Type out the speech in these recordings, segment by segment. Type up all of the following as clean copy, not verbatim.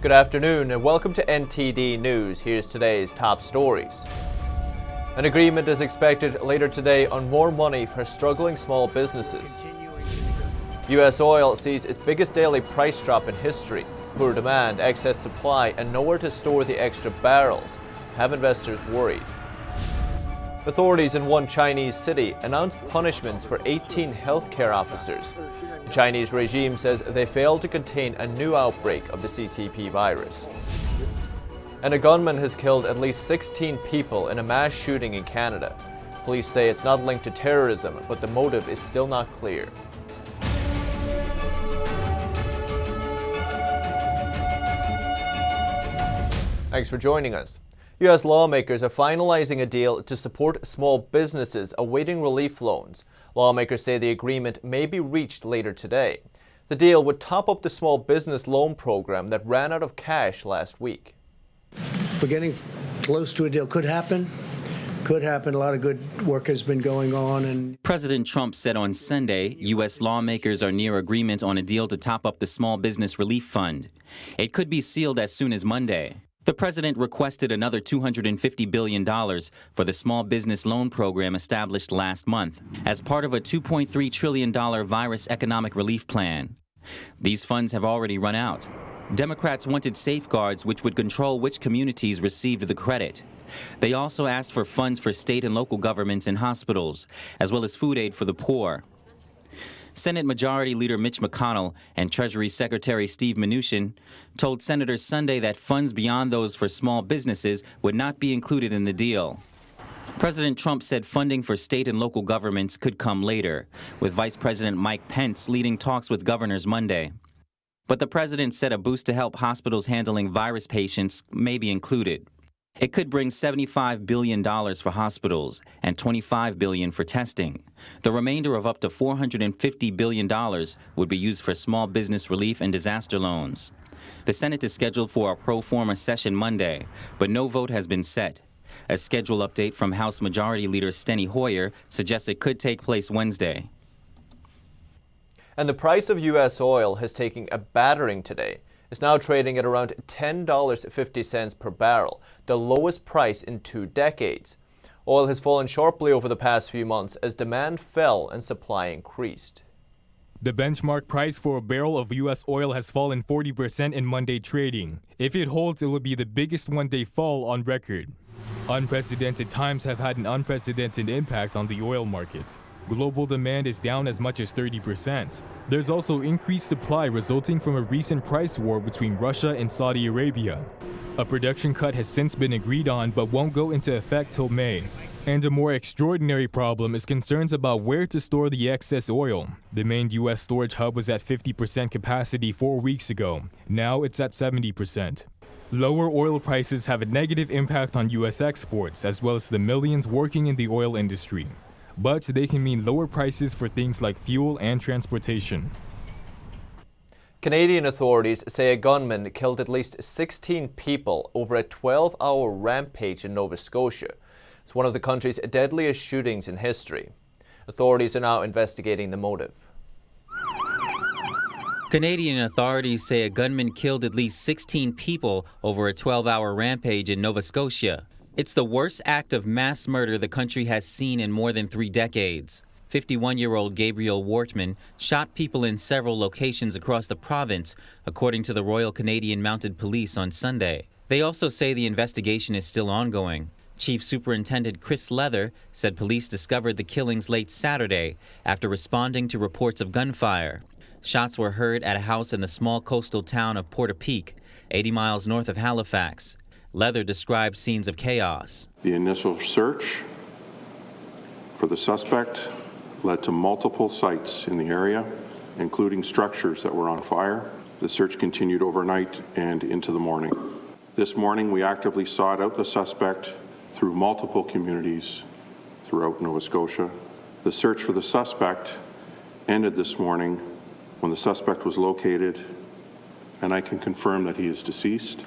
Good afternoon and welcome to NTD News. Here's today's top stories. An agreement is expected later today on more money for struggling small businesses. U.S. oil sees its biggest daily price drop in history. Poor demand, excess supply, and nowhere to store the extra barrels have investors worried. Authorities in one Chinese city announced punishments for 18 healthcare officers. The Chinese regime says they failed to contain a new outbreak of the CCP virus. And a gunman has killed at least 16 people in a mass shooting in Canada. Police say it's not linked to terrorism, but the motive is still not clear. Thanks for joining us. U.S. lawmakers are finalizing a deal to support small businesses awaiting relief loans. Lawmakers say the agreement may be reached later today. The deal would top up the small business loan program that ran out of cash last week. We're getting close to a deal. Could happen. Could happen. A lot of good work has been going on. President Trump said on Sunday, U.S. lawmakers are near agreement on a deal to top up the Small Business Relief Fund. It could be sealed as soon as Monday. The president requested another $250 billion for the small business loan program established last month as part of a $2.3 trillion virus economic relief plan. These funds have already run out. Democrats wanted safeguards which would control which communities received the credit. They also asked for funds for state and local governments and hospitals, as well as food aid for the poor. Senate Majority Leader Mitch McConnell and Treasury Secretary Steve Mnuchin told senators Sunday that funds beyond those for small businesses would not be included in the deal. President Trump said funding for state and local governments could come later, with Vice President Mike Pence leading talks with governors Monday. But the president said a boost to help hospitals handling virus patients may be included. It could bring $75 billion for hospitals and $25 billion for testing. The remainder of up to $450 billion would be used for small business relief and disaster loans. The Senate is scheduled for a pro forma session Monday, but no vote has been set. A schedule update from House Majority Leader Steny Hoyer suggests it could take place Wednesday. And the price of U.S. oil has taken a battering today. It's now trading at around $10.50 per barrel, the lowest price in 2 decades. Oil has fallen sharply over the past few months as demand fell and supply increased. The benchmark price for a barrel of U.S. oil has fallen 40% in Monday trading. If it holds, it will be the biggest one-day fall on record. Unprecedented times have had an unprecedented impact on the oil market. Global demand is down as much as 30%. There's also increased supply resulting from a recent price war between Russia and Saudi Arabia. A production cut has since been agreed on but won't go into effect till May. And a more extraordinary problem is concerns about where to store the excess oil. The main U.S. storage hub was at 50% capacity 4 weeks ago. Now it's at 70%. Lower oil prices have a negative impact on U.S. exports as well as the millions working in the oil industry. But they can mean lower prices for things like fuel and transportation. Canadian authorities say a gunman killed at least 16 people over a 12-hour rampage in Nova Scotia. It's one of the country's deadliest shootings in history. Authorities are now investigating the motive. Canadian authorities say a gunman killed at least 16 people over a 12-hour rampage in Nova Scotia. It's the worst act of mass murder the country has seen in more than 3 decades. 51-year-old Gabriel Wortman shot people in several locations across the province, according to the Royal Canadian Mounted Police on Sunday. They also say the investigation is still ongoing. Chief Superintendent Chris Leather said police discovered the killings late Saturday after responding to reports of gunfire. Shots were heard at a house in the small coastal town of Portapique, 80 miles north of Halifax. Leather described scenes of chaos. The initial search for the suspect led to multiple sites in the area, including structures that were on fire. The search continued overnight and into the morning. This morning, we actively sought out the suspect through multiple communities throughout Nova Scotia. The search for the suspect ended this morning when the suspect was located, and I can confirm that he is deceased.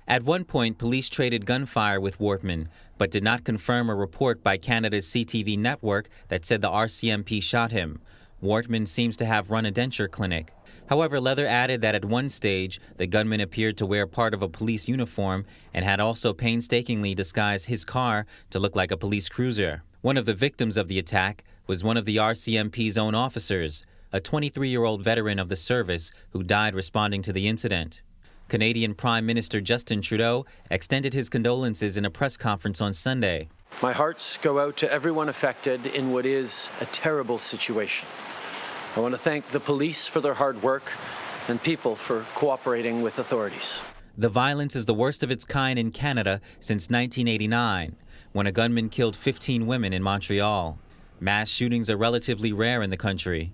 At one point, police traded gunfire with Wortman, but did not confirm a report by Canada's CTV network that said the RCMP shot him. Wortman seems to have run a denture clinic. However, Leather added that at one stage, the gunman appeared to wear part of a police uniform and had also painstakingly disguised his car to look like a police cruiser. One of the victims of the attack was one of the RCMP's own officers, a 23-year-old veteran of the service who died responding to the incident. Canadian Prime Minister Justin Trudeau extended his condolences in a press conference on Sunday. My hearts go out to everyone affected in what is a terrible situation. I want to thank the police for their hard work and people for cooperating with authorities. The violence is the worst of its kind in Canada since 1989, when a gunman killed 15 women in Montreal. Mass shootings are relatively rare in the country.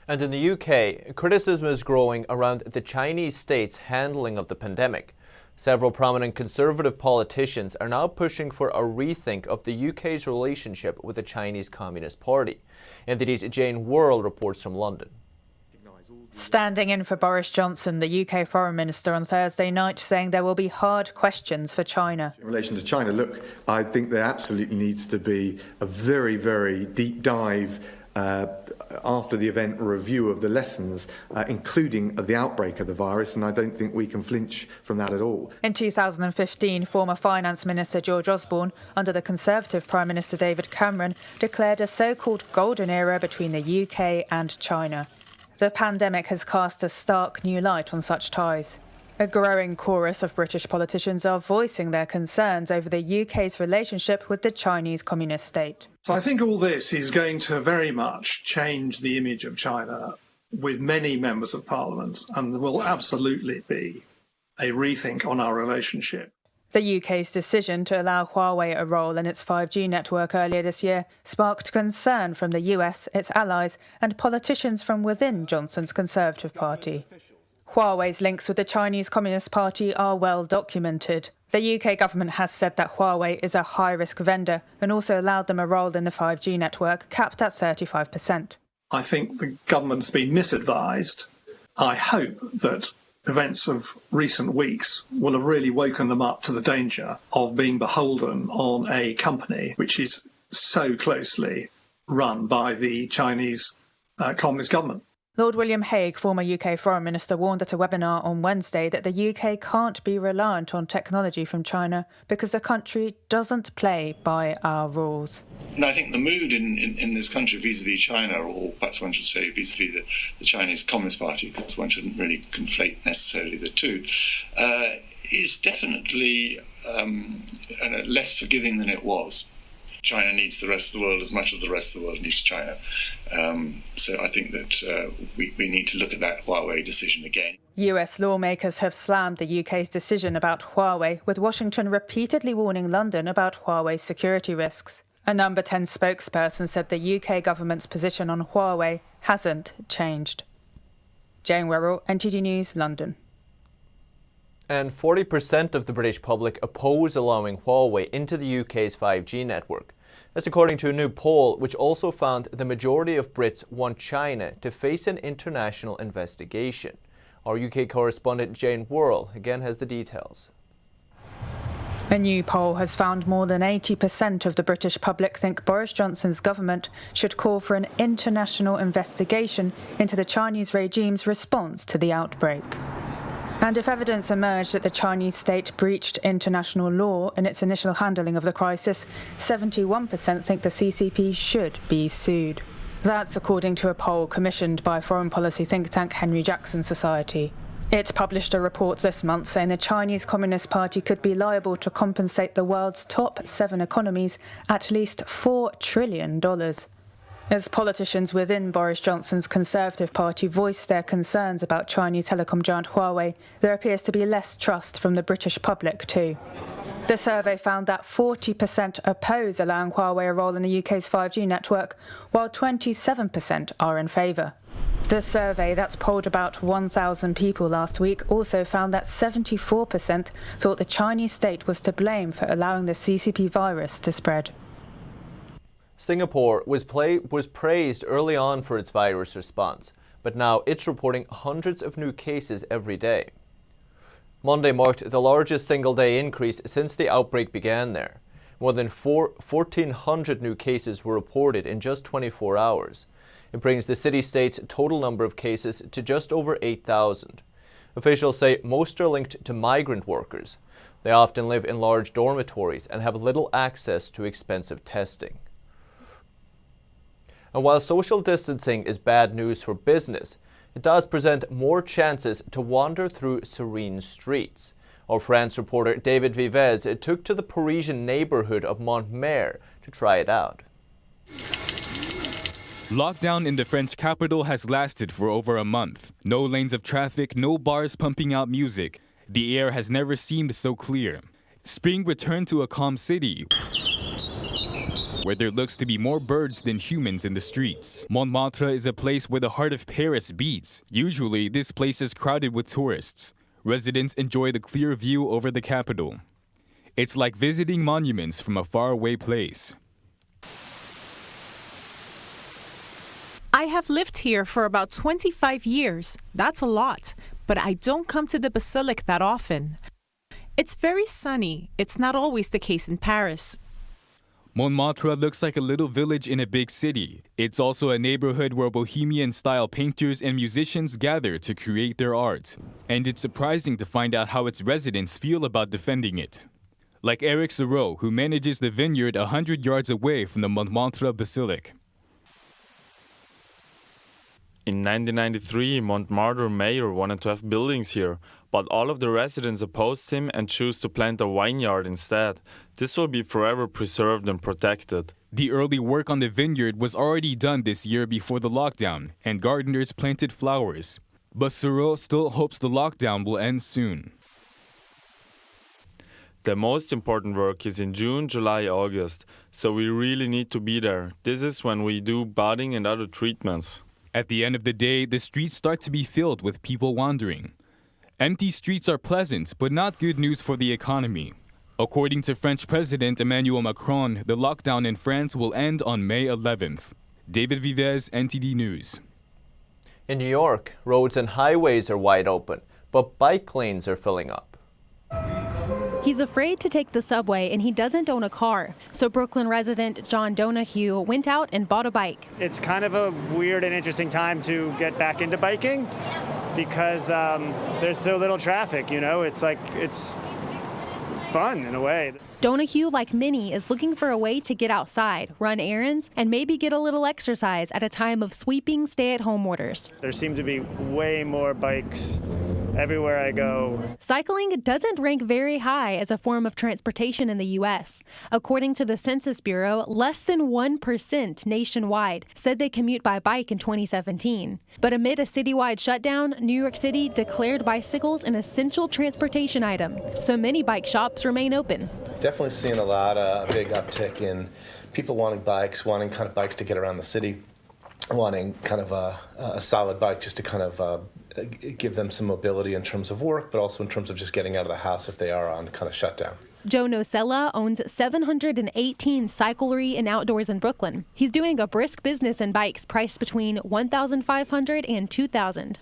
And in the UK, criticism is growing around the Chinese state's handling of the pandemic. Several prominent Conservative politicians are now pushing for a rethink of the UK's relationship with the Chinese Communist Party. NTD's Jane Worrell reports from London. Standing in for Boris Johnson, the UK Foreign Minister on Thursday night, saying there will be hard questions for China. In relation to China, look, I think there absolutely needs to be a very, very deep dive after the event review of the lessons, including of the outbreak of the virus, and I don't think we can flinch from that at all. In 2015, former Finance Minister George Osborne, under the Conservative Prime Minister David Cameron, declared a so-called golden era between the UK and China. The pandemic has cast a stark new light on such ties. A growing chorus of British politicians are voicing their concerns over the UK's relationship with the Chinese Communist state. So I think all this is going to very much change the image of China with many members of Parliament, and there will absolutely be a rethink on our relationship. The UK's decision to allow Huawei a role in its 5G network earlier this year sparked concern from the US, its allies, and politicians from within Johnson's Conservative Party. Huawei's links with the Chinese Communist Party are well documented. The UK government has said that Huawei is a high-risk vendor and also allowed them a role in the 5G network, capped at 35%. I think the government's been misadvised. I hope that events of recent weeks will have really woken them up to the danger of being beholden on a company which is so closely run by the Chinese Communist government. Lord William Hague, former UK Foreign Minister, warned at a webinar on Wednesday that the UK can't be reliant on technology from China because the country doesn't play by our rules. And I think the mood in this country vis-à-vis China, or perhaps one should say vis-à-vis the Chinese Communist Party, because one shouldn't really conflate necessarily the two, is definitely less forgiving than it was. China needs the rest of the world as much as the rest of the world needs China. So I think that we need to look at that Huawei decision again. US lawmakers have slammed the UK's decision about Huawei, with Washington repeatedly warning London about Huawei's security risks. A Number 10 spokesperson said the UK government's position on Huawei hasn't changed. Jane Worrell, NTD News, London. And 40% of the British public oppose allowing Huawei into the UK's 5G network. That's according to a new poll, which also found the majority of Brits want China to face an international investigation. Our UK correspondent Jane Worrell again has the details. A new poll has found more than 80% of the British public think Boris Johnson's government should call for an international investigation into the Chinese regime's response to the outbreak. And if evidence emerged that the Chinese state breached international law in its initial handling of the crisis, 71% think the CCP should be sued. That's according to a poll commissioned by foreign policy think tank Henry Jackson Society. It published a report this month saying the Chinese Communist Party could be liable to compensate the world's top 7 economies at least $4 trillion. As politicians within Boris Johnson's Conservative Party voiced their concerns about Chinese telecom giant Huawei, there appears to be less trust from the British public too. The survey found that 40% oppose allowing Huawei a role in the UK's 5G network, while 27% are in favour. The survey that's polled about 1,000 people last week also found that 74% thought the Chinese state was to blame for allowing the CCP virus to spread. Singapore was praised early on for its virus response, but now it's reporting hundreds of new cases every day. Monday marked the largest single-day increase since the outbreak began there. More than 1,400 new cases were reported in just 24 hours. It brings the city-state's total number of cases to just over 8,000. Officials say most are linked to migrant workers. They often live in large dormitories and have little access to expensive testing. And while social distancing is bad news for business, it does present more chances to wander through serene streets. Our France reporter David Vives took to the Parisian neighborhood of Montmartre to try it out. Lockdown in the French capital has lasted for over a month. No lanes of traffic, no bars pumping out music. The air has never seemed so clear. Spring returned to a calm city, where there looks to be more birds than humans in the streets. Montmartre is a place where the heart of Paris beats. Usually, this place is crowded with tourists. Residents enjoy the clear view over the capital. It's like visiting monuments from a faraway place. I have lived here for about 25 years. That's a lot, but I don't come to the Basilica that often. It's very sunny. It's not always the case in Paris. Montmartre looks like a little village in a big city. It's also a neighborhood where bohemian-style painters and musicians gather to create their art. And it's surprising to find out how its residents feel about defending it. Like Eric Sereau, who manages the vineyard 100 yards away from the Montmartre Basilica. In 1993, Montmartre mayor wanted to have buildings here, but all of the residents opposed him and chose to plant a vineyard instead. This will be forever preserved and protected. The early work on the vineyard was already done this year before the lockdown, and gardeners planted flowers. But Sereau still hopes the lockdown will end soon. The most important work is in June, July, August, so we really need to be there. This is when we do budding and other treatments. At the end of the day, the streets start to be filled with people wandering. Empty streets are pleasant, but not good news for the economy. According to French President Emmanuel Macron, the lockdown in France will end on May 11th. David Vives, NTD News. In New York, roads and highways are wide open, but bike lanes are filling up. He's afraid to take the subway and he doesn't own a car. So Brooklyn resident John Donahue went out and bought a bike. It's kind of a weird and interesting time to get back into biking because there's so little traffic, you know, it's fun in a way. Donahue, like many, is looking for a way to get outside, run errands, and maybe get a little exercise at a time of sweeping stay-at-home orders. There seem to be way more bikes everywhere I go. Cycling doesn't rank very high as a form of transportation in the U.S. According to the Census Bureau, less than 1% nationwide said they commute by bike in 2017. But amid a citywide shutdown, New York City declared bicycles an essential transportation item, so many bike shops remain open. Definitely seeing a big uptick in people wanting bikes, wanting kind of bikes to get around the city, wanting kind of a solid bike just to kind of give them some mobility in terms of work, but also in terms of just getting out of the house if they are on kind of shutdown. Joe Nocella owns 718 cyclery and outdoors in Brooklyn. He's doing a brisk business in bikes priced between $1,500 and $2,000.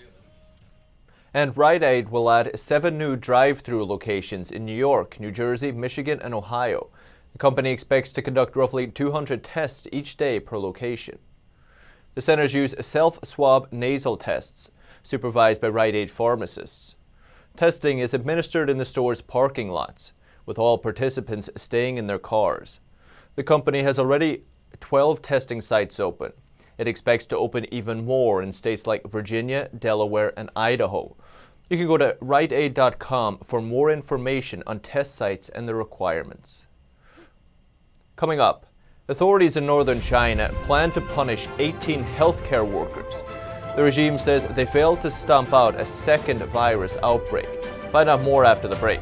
And Rite will add 7 new drive-thru locations in New York, New Jersey, Michigan, and Ohio. The company expects to conduct roughly 200 tests each day per location. The centers use self-swab nasal tests, supervised by Rite pharmacists. Testing is administered in the store's parking lots, with all participants staying in their cars. The company has already 12 testing sites open. It expects to open even more in states like Virginia, Delaware, and Idaho. You can go to riteaid.com for more information on test sites and their requirements. Coming up, authorities in northern China plan to punish 18 healthcare workers. The regime says they failed to stomp out a second virus outbreak. Find out more after the break.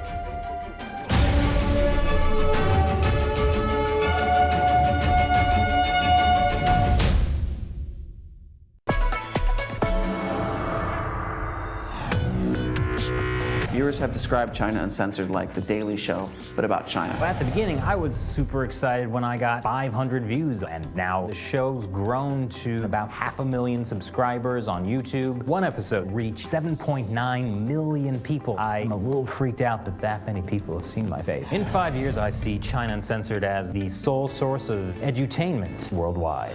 Viewers have described China Uncensored like The Daily Show, but about China. At the beginning, I was super excited when I got 500 views, and now the show's grown to about 500,000 subscribers on YouTube. One episode reached 7.9 million people. I'm a little freaked out that many people have seen my face. In 5 years, I see China Uncensored as the sole source of edutainment worldwide.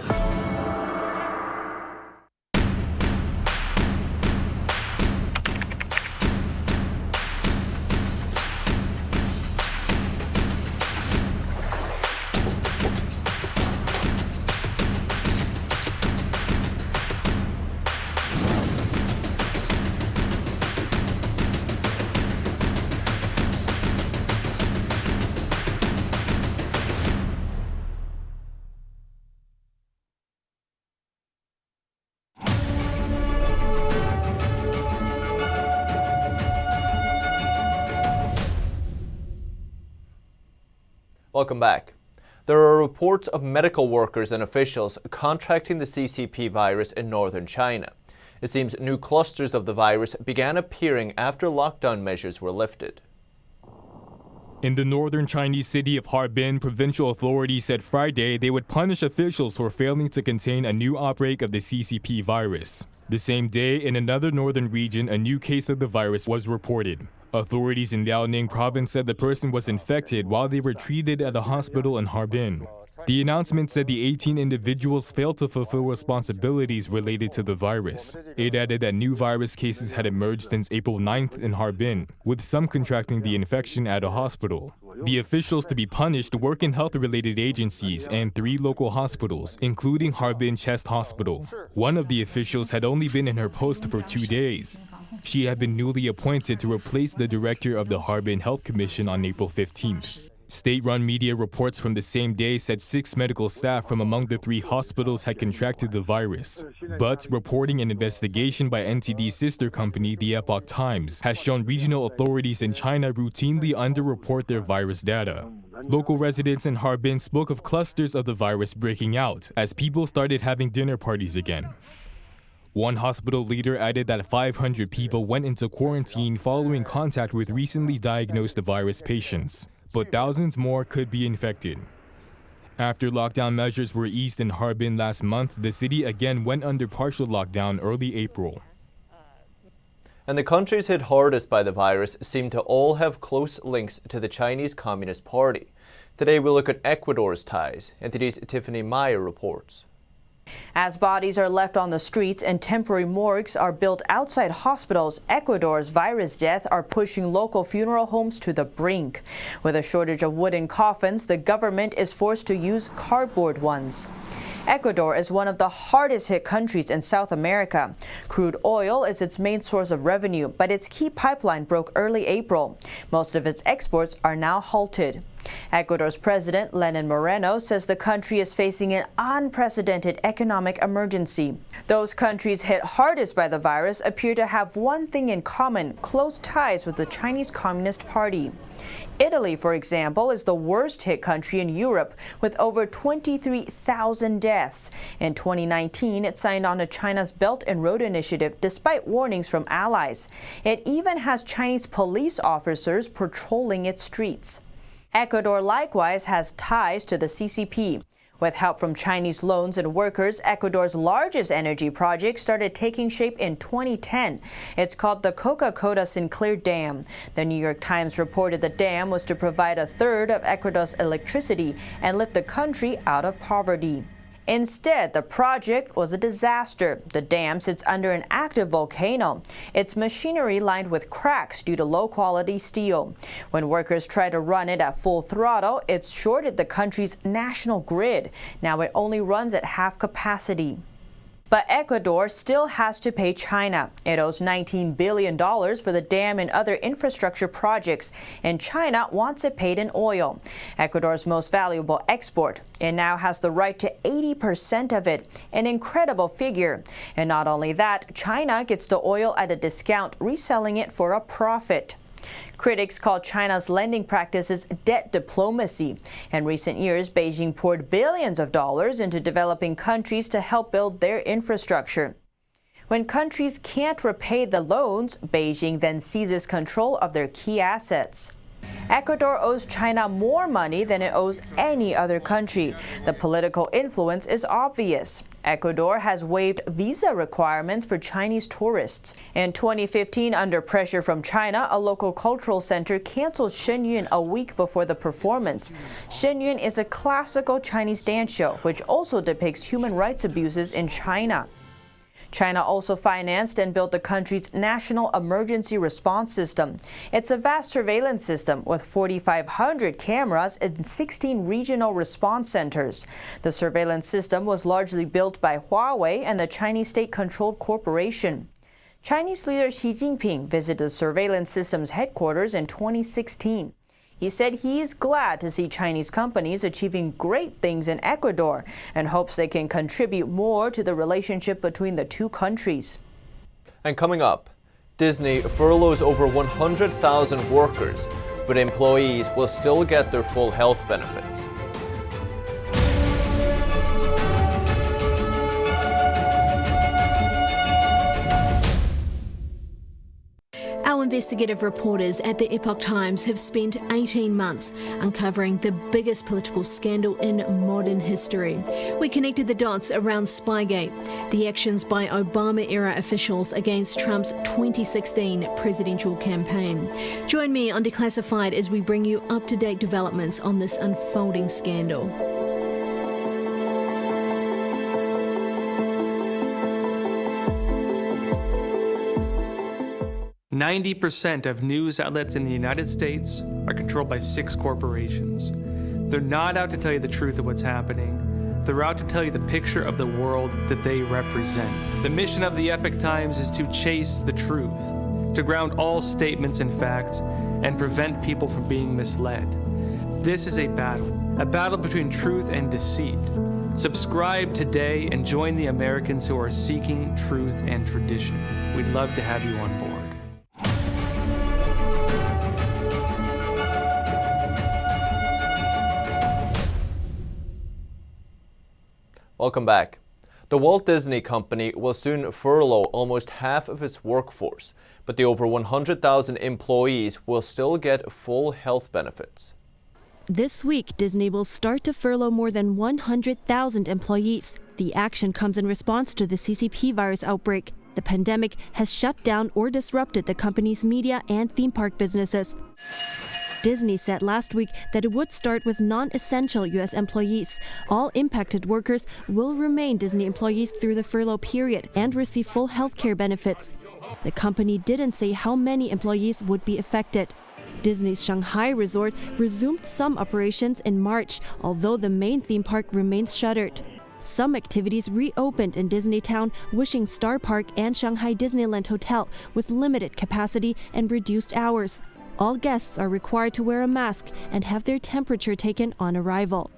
Welcome back. There are reports of medical workers and officials contracting the CCP virus in northern China. It seems new clusters of the virus began appearing after lockdown measures were lifted. In the northern Chinese city of Harbin, provincial authorities said Friday they would punish officials for failing to contain a new outbreak of the CCP virus. The same day, in another northern region, a new case of the virus was reported. Authorities in Liaoning province said the person was infected while they were treated at a hospital in Harbin. The announcement said the 18 individuals failed to fulfill responsibilities related to the virus. It added that new virus cases had emerged since April 9th in Harbin, with some contracting the infection at a hospital. The officials to be punished work in health-related agencies and 3 local hospitals, including Harbin Chest Hospital. One of the officials had only been in her post for 2 days. She had been newly appointed to replace the director of the Harbin Health Commission on April 15th. State-run media reports from the same day said 6 medical staff from among the 3 hospitals had contracted the virus. But reporting an investigation by NTD's sister company, the Epoch Times, has shown regional authorities in China routinely underreport their virus data. Local residents in Harbin spoke of clusters of the virus breaking out as people started having dinner parties again. One hospital leader added that 500 people went into quarantine following contact with recently diagnosed virus patients, but thousands more could be infected. After lockdown measures were eased in Harbin last month, the city again went under partial lockdown early April. And the countries hit hardest by the virus seem to all have close links to the Chinese Communist Party. Today we'll look at Ecuador's ties. NTD's Tiffany Meyer reports. As bodies are left on the streets and temporary morgues are built outside hospitals, Ecuador's virus deaths are pushing local funeral homes to the brink. With a shortage of wooden coffins, the government is forced to use cardboard ones. Ecuador is one of the hardest hit countries in South America. Crude oil is its main source of revenue, but its key pipeline broke early April. Most of its exports are now halted. Ecuador's President Lenin Moreno says the country is facing an unprecedented economic emergency. Those countries hit hardest by the virus appear to have one thing in common: close ties with the Chinese Communist Party. Italy, for example, is the worst hit country in Europe with over 23,000 deaths. In 2019, it signed on to China's Belt and Road Initiative despite warnings from allies. It even has Chinese police officers patrolling its streets. Ecuador likewise has ties to the CCP. With help from Chinese loans and workers, Ecuador's largest energy project started taking shape in 2010. It's called the Coca-Cola Sinclair Dam. The New York Times reported the dam was to provide a third of Ecuador's electricity and lift the country out of poverty. Instead, the project was a disaster. The dam sits under an active volcano. Its machinery lined with cracks due to low-quality steel. When workers try to run it at full throttle, it's shorted the country's national grid. Now it only runs at half capacity. But Ecuador still has to pay China. It owes $19 billion for the dam and other infrastructure projects, and China wants it paid in oil, Ecuador's most valuable export. It now has the right to 80% of it, an incredible figure. And not only that, China gets the oil at a discount, reselling it for a profit. Critics call China's lending practices debt diplomacy. In recent years, Beijing poured billions of dollars into developing countries to help build their infrastructure. When countries can't repay the loans, Beijing then seizes control of their key assets. Ecuador owes China more money than it owes any other country. The political influence is obvious. Ecuador has waived visa requirements for Chinese tourists. In 2015, under pressure from China, a local cultural center canceled Shenyun a week before the performance. Shenyun is a classical Chinese dance show, which also depicts human rights abuses in China. China also financed and built the country's national emergency response system. It's a vast surveillance system with 4,500 cameras in 16 regional response centers. The surveillance system was largely built by Huawei and the Chinese state-controlled corporation. Chinese leader Xi Jinping visited the surveillance system's headquarters in 2016. He said he's glad to see Chinese companies achieving great things in Ecuador and hopes they can contribute more to the relationship between the two countries. And coming up, Disney furloughs over 100,000 workers, but employees will still get their full health benefits. Our investigative reporters at the Epoch Times have spent 18 months uncovering the biggest political scandal in modern history. We connected the dots around Spygate, the actions by Obama-era officials against Trump's 2016 presidential campaign. Join me on Declassified as we bring you up-to-date developments on this unfolding scandal. 90% of news outlets in the United States are controlled by 6 corporations. They're not out to tell you the truth of what's happening. They're out to tell you the picture of the world that they represent. The mission of the Epoch Times is to chase the truth, to ground all statements in facts, and prevent people from being misled. This is a battle between truth and deceit. Subscribe today and join the Americans who are seeking truth and tradition. We'd love to have you on board. Welcome back. The Walt Disney Company will soon furlough almost half of its workforce, but the over 100,000 employees will still get full health benefits. This week, Disney will start to furlough more than 100,000 employees. The action comes in response to the CCP virus outbreak. The pandemic has shut down or disrupted the company's media and theme park businesses. Disney said last week that it would start with non-essential U.S. employees. All impacted workers will remain Disney employees through the furlough period and receive full health care benefits. The company didn't say how many employees would be affected. Disney's Shanghai resort resumed some operations in March, although the main theme park remains shuttered. Some activities reopened in Disneytown, Wishing Star Park and Shanghai Disneyland Hotel with limited capacity and reduced hours. All guests are required to wear a mask and have their temperature taken on arrival.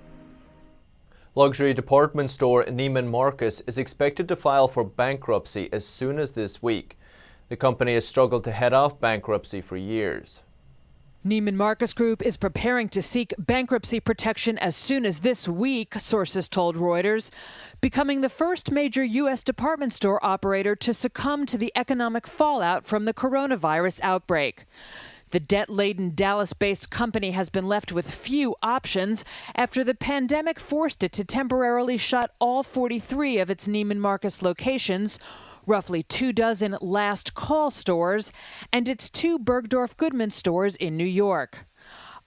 Luxury department store Neiman Marcus is expected to file for bankruptcy as soon as this week. The company has struggled to head off bankruptcy for years. Neiman Marcus Group is preparing to seek bankruptcy protection as soon as this week, sources told Reuters, becoming the first major U.S. department store operator to succumb to the economic fallout from the coronavirus outbreak. The debt-laden Dallas-based company has been left with few options after the pandemic forced it to temporarily shut all 43 of its Neiman Marcus locations, roughly 24 last call stores, and its 2 Bergdorf Goodman stores in New York.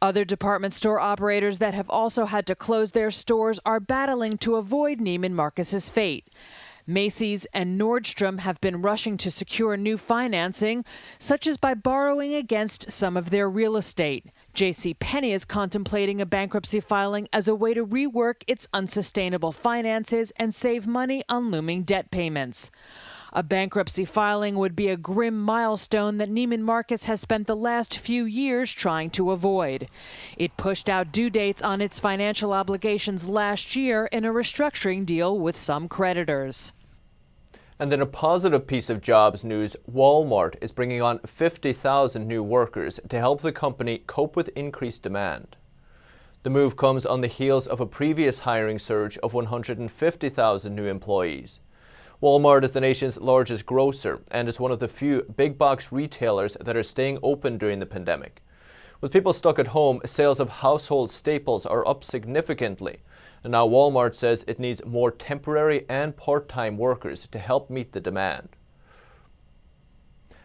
Other department store operators that have also had to close their stores are battling to avoid Neiman Marcus's fate. Macy's and Nordstrom have been rushing to secure new financing, such as by borrowing against some of their real estate. JCPenney is contemplating a bankruptcy filing as a way to rework its unsustainable finances and save money on looming debt payments. A bankruptcy filing would be a grim milestone that Neiman Marcus has spent the last few years trying to avoid. It pushed out due dates on its financial obligations last year in a restructuring deal with some creditors. And then a positive piece of jobs news, Walmart is bringing on 50,000 new workers to help the company cope with increased demand. The move comes on the heels of a previous hiring surge of 150,000 new employees. Walmart is the nation's largest grocer and is one of the few big box retailers that are staying open during the pandemic. With people stuck at home, sales of household staples are up significantly. And now Walmart says it needs more temporary and part-time workers to help meet the demand.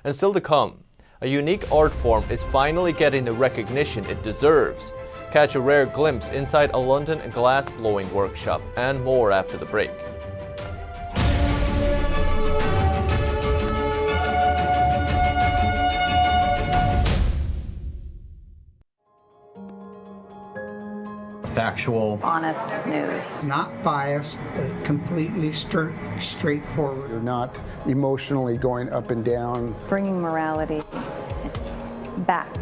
And still to come, a unique art form is finally getting the recognition it deserves. Catch a rare glimpse inside a London glassblowing workshop and more after the break. Factual, honest news. Not biased, but completely straightforward. You're not emotionally going up and down. Bringing morality back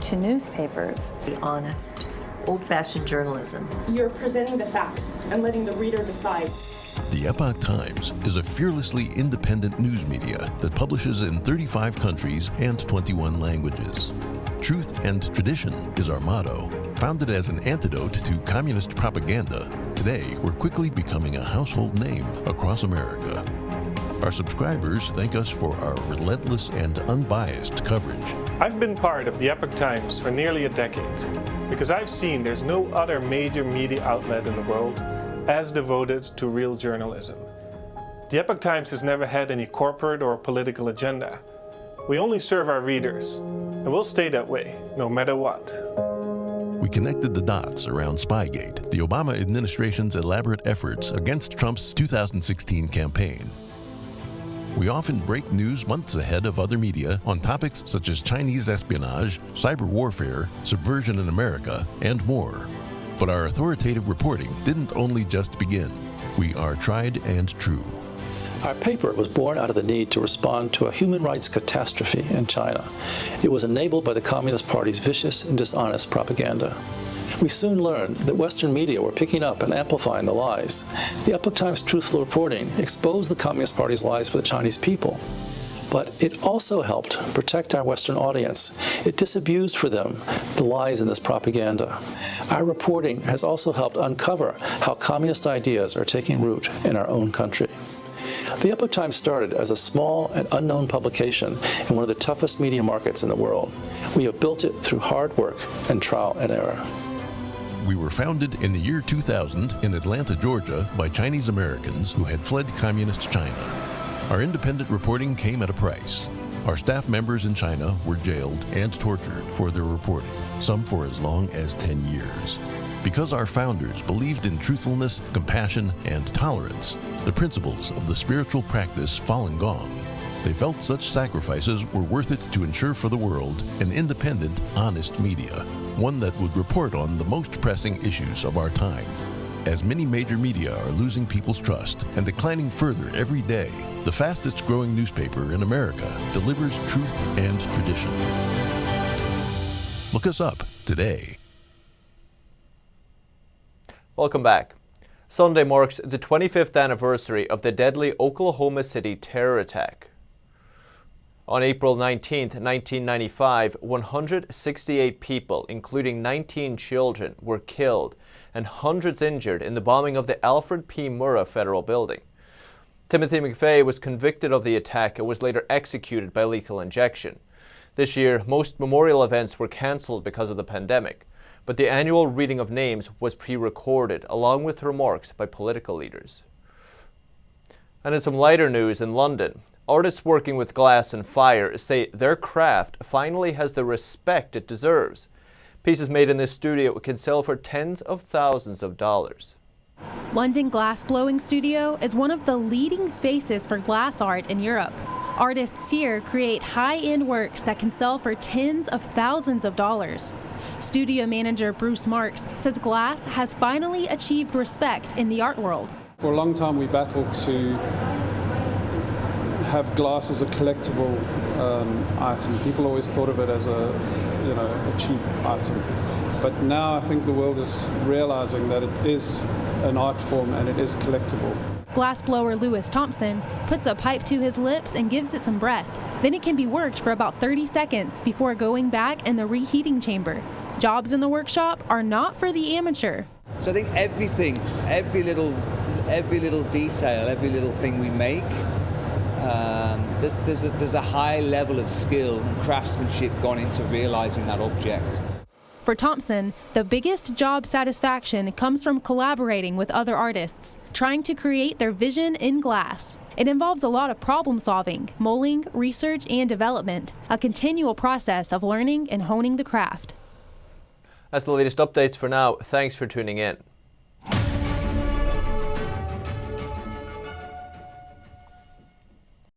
to newspapers. The honest, old-fashioned journalism. You're presenting the facts and letting the reader decide. The Epoch Times is a fearlessly independent news media that publishes in 35 countries and 21 languages. Truth and tradition is our motto. Founded as an antidote to communist propaganda, today we're quickly becoming a household name across America. Our subscribers thank us for our relentless and unbiased coverage. I've been part of the Epoch Times for nearly a decade because I've seen there's no other major media outlet in the world as devoted to real journalism. The Epoch Times has never had any corporate or political agenda. We only serve our readers, and we'll stay that way, no matter what. We connected the dots around Spygate, the Obama administration's elaborate efforts against Trump's 2016 campaign. We often break news months ahead of other media on topics such as Chinese espionage, cyber warfare, subversion in America, and more. But our authoritative reporting didn't only just begin. We are tried and true. Our paper was born out of the need to respond to a human rights catastrophe in China. It was enabled by the Communist Party's vicious and dishonest propaganda. We soon learned that Western media were picking up and amplifying the lies. The Epoch Times' truthful reporting exposed the Communist Party's lies for the Chinese people. But it also helped protect our Western audience. It disabused for them the lies in this propaganda. Our reporting has also helped uncover how communist ideas are taking root in our own country. The Epoch Times started as a small and unknown publication in one of the toughest media markets in the world. We have built it through hard work and trial and error. We were founded in the year 2000 in Atlanta, Georgia, by Chinese Americans who had fled communist China. Our independent reporting came at a price. Our staff members in China were jailed and tortured for their reporting, some for as long as 10 years. Because our founders believed in truthfulness, compassion, and tolerance, the principles of the spiritual practice Falun Gong, they felt such sacrifices were worth it to ensure for the world an independent, honest media, one that would report on the most pressing issues of our time. As many major media are losing people's trust and declining further every day, the fastest growing newspaper in America delivers truth and tradition. Look us up today. Welcome back. Sunday marks the 25th anniversary of the deadly Oklahoma City terror attack. On April 19, 1995, 168 people, including 19 children, were killed and hundreds injured in the bombing of the Alfred P. Murrah Federal Building. Timothy McVeigh was convicted of the attack and was later executed by lethal injection. This year, most memorial events were cancelled because of the pandemic, but the annual reading of names was pre-recorded, along with remarks by political leaders. And in some lighter news in London, artists working with glass and fire say their craft finally has the respect it deserves. Pieces made in this studio can sell for tens of thousands of dollars. London Glassblowing Studio is one of the leading spaces for glass art in Europe. Artists here create high-end works that can sell for tens of thousands of dollars. Studio manager Bruce Marks says glass has finally achieved respect in the art world. For a long time we battled to have glass as a collectible item. People always thought of it as a cheap item. But now I think the world is realizing that it is an art form and it is collectible. Glassblower Lewis Thompson puts a pipe to his lips and gives it some breath. Then it can be worked for about 30 seconds before going back in the reheating chamber. Jobs in the workshop are not for the amateur. So I think everything, every little detail, every little thing we make, there's a high level of skill and craftsmanship gone into realizing that object. For Thompson, the biggest job satisfaction comes from collaborating with other artists, trying to create their vision in glass. It involves a lot of problem solving, molding, research, and development, a continual process of learning and honing the craft. That's the latest updates for now. Thanks for tuning in.